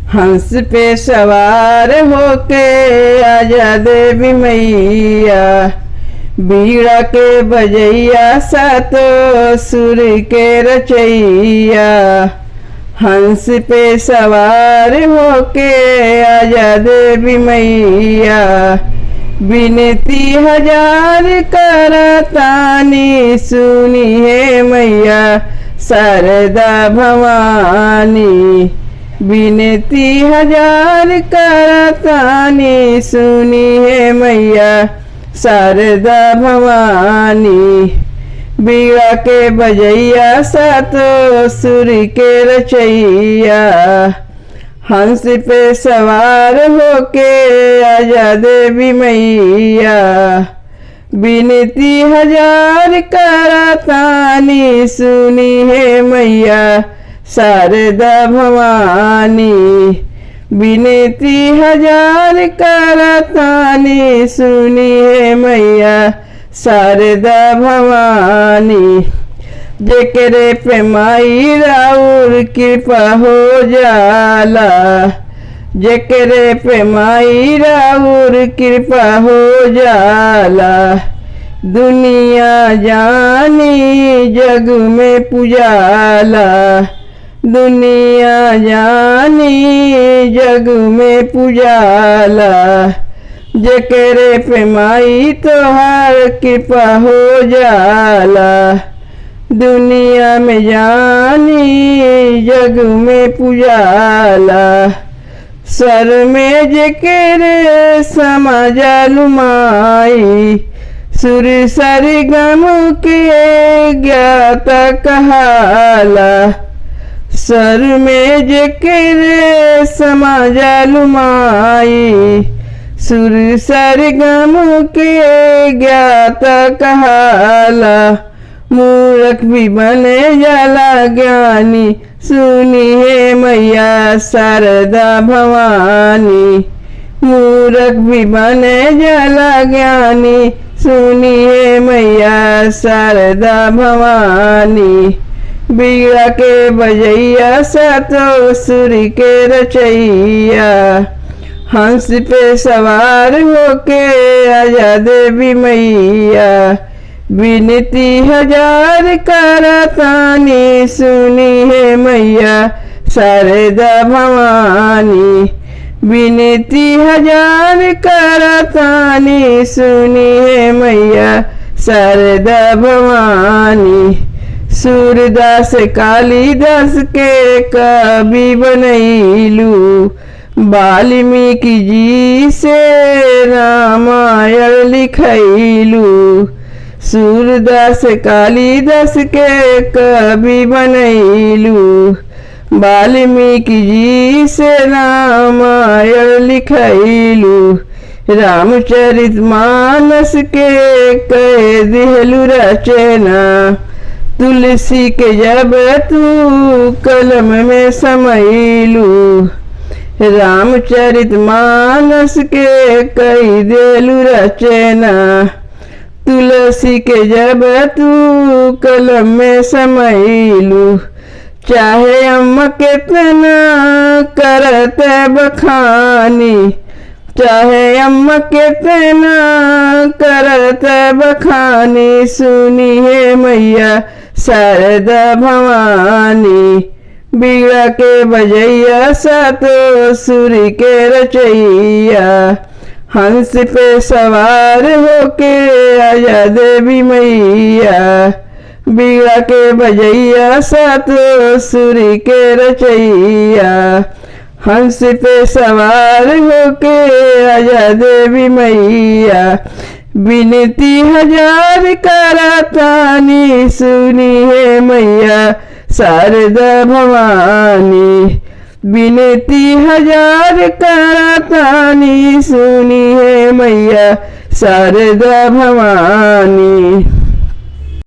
हंस पे सवार होके आजा देवी मैया, बीड़ा के बजैया सातो सुर के रचैया। हंस पे सवार होके आजा देवी मैया, विनती हजार करतानी सुनी है मैया शारदा भवानी। विनती हजार करतानी सुनी है मैया शारदा भवानी। बीड़ा के बजैया सातो सुर के रचैया, हंस पे सवार होके आजा देवी मैया, विनती हजार करतानी सुनी है मैया शारदा भवानी। विनती हजार करतानी सुनी है मैया शारदा भवानी। जेकरे पे माई राउर कृपा हो जाला, जेकरे पे माई राउर कृपा हो जाला, दुनिया जानी जग में पुजाला। दुनिया जानी जग में पुजाला, जेकरे पे माई तोहार कृपा हो जाला। दुनिया में जानी जग में पुजाला, सर में जेकरे समा जालू माई, सुर सरगम के ज्ञाता कहाला। सर में जेकरे समा जालू माई, सुर सरगम के ज्ञाता कहाला। मूर्ख भी बने जाला ज्ञानी सुनी है मैया शारदा भवानी। मूर्ख भी बने जाला ज्ञानी सुनी है मैया शारदा भवानी। बीड़ा के बजैया सातो सुर के रचैया, हंस पे सवार होके आजा देवी मैया, विनती हजार करतानी सुनी है मैया शारदा भवानी। विनती हजार करतानी सुनी है मैया शारदा भवानी। सूरदास कालिदास के कवि बनैलू, वाल्मीकि जी से रामायण लिखैलू। सूरदास कालिदास के कवि बनैलू, वाल्मीकि जी से रामायण लिखैलू। रामचरितमानस के कह दिहलू रचना, तुलसी के जब तू कलम में समैलू। रामचरितमानस के कह दिहलू रचना, तुलसी के जब तू कलम में समैलू। चाहे अम्मा कितना करत बखानी, चाहे अम्मा कितना करत बखानी सुनी है मैया शारदा भवानी। बीड़ा के बजैया सातो सुर के रचैया, हंस पे सवार होके आजा देवी मैया, बीड़ा के बजैया सातो सुर के रचैया। हंस पे सवार होके आजा देवी मैया, विनती हजार करतानी सुनी है मैया शारदा भवानी। विनती हजार करतानी सुनी है मैया शारदा भवानी।